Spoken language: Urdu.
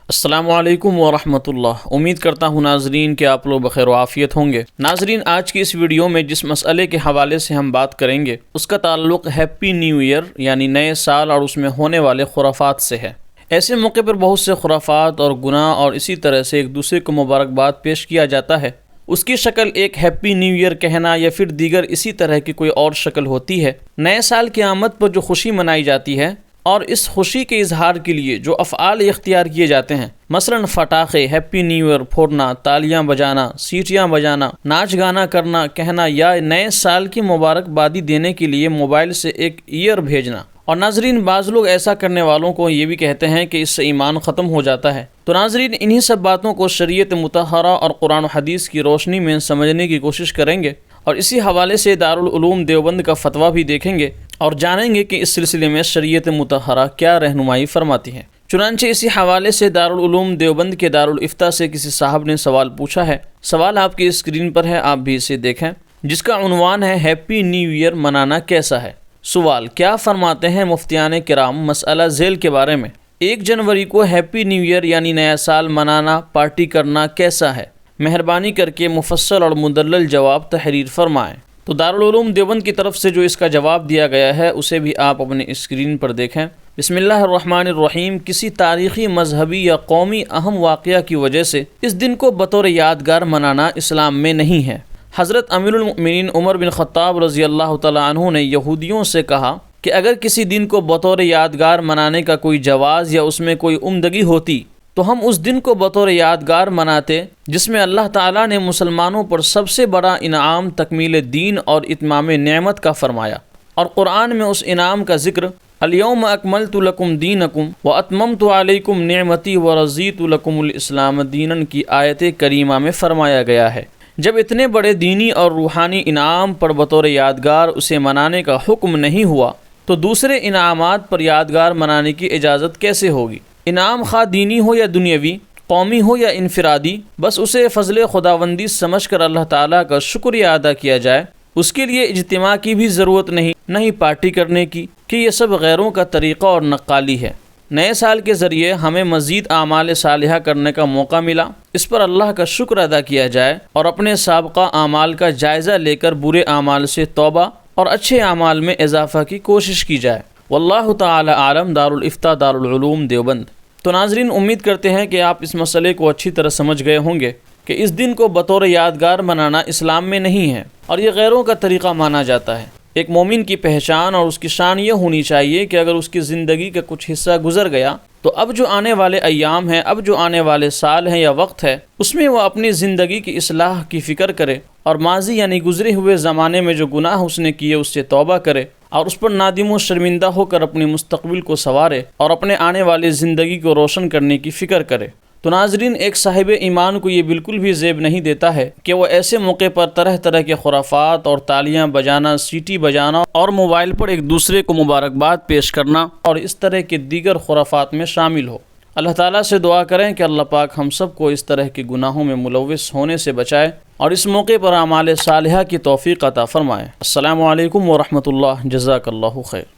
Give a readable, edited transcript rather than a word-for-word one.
السلام علیکم ورحمۃ اللہ۔ امید کرتا ہوں ناظرین کہ آپ لوگ بخیر و عافیت ہوں گے۔ ناظرین، آج کی اس ویڈیو میں جس مسئلے کے حوالے سے ہم بات کریں گے اس کا تعلق ہیپی نیو ایئر یعنی نئے سال اور اس میں ہونے والے خرافات سے ہے۔ ایسے موقع پر بہت سے خرافات اور گناہ اور اسی طرح سے ایک دوسرے کو مبارکباد پیش کیا جاتا ہے۔ اس کی شکل ایک ہیپی نیو ایئر کہنا یا پھر دیگر اسی طرح کی کوئی اور شکل ہوتی ہے۔ نئے سال کی آمد پر جو خوشی منائی جاتی ہے اور اس خوشی کے اظہار کے لیے جو افعال اختیار کیے جاتے ہیں، مثلا پٹاخے، ہیپی نیو ایئر پھوڑنا، تالیاں بجانا، سیٹیاں بجانا، ناچ گانا کرنا، کہنا یا نئے سال کی مبارکبادی دینے کے لیے موبائل سے ایک ایئر بھیجنا۔ اور ناظرین، بعض لوگ ایسا کرنے والوں کو یہ بھی کہتے ہیں کہ اس سے ایمان ختم ہو جاتا ہے۔ تو ناظرین، انہی سب باتوں کو شریعت مطہرہ اور قرآن و حدیث کی روشنی میں سمجھنے کی کوشش کریں گے، اور اسی حوالے سے دارالعلوم دیوبند کا فتویٰ بھی دیکھیں گے اور جانیں گے کہ اس سلسلے میں شریعت مطہرہ کیا رہنمائی فرماتی ہے۔ چنانچہ اسی حوالے سے دارالعلوم دیوبند کے دارالافتاء سے کسی صاحب نے سوال پوچھا ہے۔ سوال آپ کی اسکرین پر ہے، آپ بھی اسے دیکھیں، جس کا عنوان ہے ہیپی نیو ایئر منانا کیسا ہے۔ سوال: کیا فرماتے ہیں مفتیان کرام مسئلہ ذیل کے بارے میں؟ 1 جنوری کو ہیپی نیو ایئر یعنی نیا سال منانا، پارٹی کرنا کیسا ہے؟ مہربانی کر کے مفصل اور مدلل جواب تحریر فرمائیں۔ تو دارالعلوم دیوبند کی طرف سے جو اس کا جواب دیا گیا ہے اسے بھی آپ اپنے اسکرین پر دیکھیں۔ بسم اللہ الرحمن الرحیم۔ کسی تاریخی، مذہبی یا قومی اہم واقعہ کی وجہ سے اس دن کو بطور یادگار منانا اسلام میں نہیں ہے۔ حضرت امیر المؤمنین عمر بن خطاب رضی اللہ تعالیٰ عنہ نے یہودیوں سے کہا کہ اگر کسی دن کو بطور یادگار منانے کا کوئی جواز یا اس میں کوئی عمدگی ہوتی تو ہم اس دن کو بطور یادگار مناتے، جس میں اللہ تعالیٰ نے مسلمانوں پر سب سے بڑا انعام تکمیل دین اور اتمام نعمت کا فرمایا، اور قرآن میں اس انعام کا ذکر الیوم اکملت لکم دینکم واتممت علیکم نعمتی ورضیت لکم الاسلام دینا کی آیت کریمہ میں فرمایا گیا ہے۔ جب اتنے بڑے دینی اور روحانی انعام پر بطور یادگار اسے منانے کا حکم نہیں ہوا تو دوسرے انعامات پر یادگار منانے کی اجازت کیسے ہوگی؟ انعام خواہ دینی ہو یا دنیاوی، قومی ہو یا انفرادی، بس اسے فضل خداوندی سمجھ کر اللہ تعالیٰ کا شکریہ ادا کیا جائے۔ اس کے لیے اجتماع کی بھی ضرورت نہیں، نہ ہی پارٹی کرنے کی، کہ یہ سب غیروں کا طریقہ اور نقالی ہے۔ نئے سال کے ذریعے ہمیں مزید اعمال صالحہ کرنے کا موقع ملا، اس پر اللہ کا شکر ادا کیا جائے اور اپنے سابقہ اعمال کا جائزہ لے کر برے اعمال سے توبہ اور اچھے اعمال میں اضافہ کی کوشش کی جائے۔ واللہ تعالی عالم۔ دارالافتاء دارالعلوم دیوبند۔ تو ناظرین، امید کرتے ہیں کہ آپ اس مسئلے کو اچھی طرح سمجھ گئے ہوں گے کہ اس دن کو بطور یادگار منانا اسلام میں نہیں ہے اور یہ غیروں کا طریقہ مانا جاتا ہے۔ ایک مومن کی پہچان اور اس کی شان یہ ہونی چاہیے کہ اگر اس کی زندگی کا کچھ حصہ گزر گیا تو اب جو آنے والے ایام ہیں، اب جو آنے والے سال ہیں یا وقت ہے، اس میں وہ اپنی زندگی کی اصلاح کی فکر کرے اور ماضی یعنی گزرے ہوئے زمانے میں جو گناہ اس نے کیے اس سے توبہ کرے اور اس پر نادم و شرمندہ ہو کر اپنے مستقبل کو سنوارے اور اپنے آنے والی زندگی کو روشن کرنے کی فکر کرے۔ تو ناظرین، ایک صاحب ایمان کو یہ بالکل بھی زیب نہیں دیتا ہے کہ وہ ایسے موقع پر طرح طرح کے خرافات اور تالیاں بجانا، سیٹی بجانا اور موبائل پر ایک دوسرے کو مبارکباد پیش کرنا اور اس طرح کے دیگر خرافات میں شامل ہو۔ اللہ تعالیٰ سے دعا کریں کہ اللہ پاک ہم سب کو اس طرح کے گناہوں میں ملوث ہونے سے بچائے اور اس موقع پر اعمال صالحہ کی توفیق عطا فرمائے۔ السلام علیکم ورحمۃ اللہ۔ جزاک اللہ خیر۔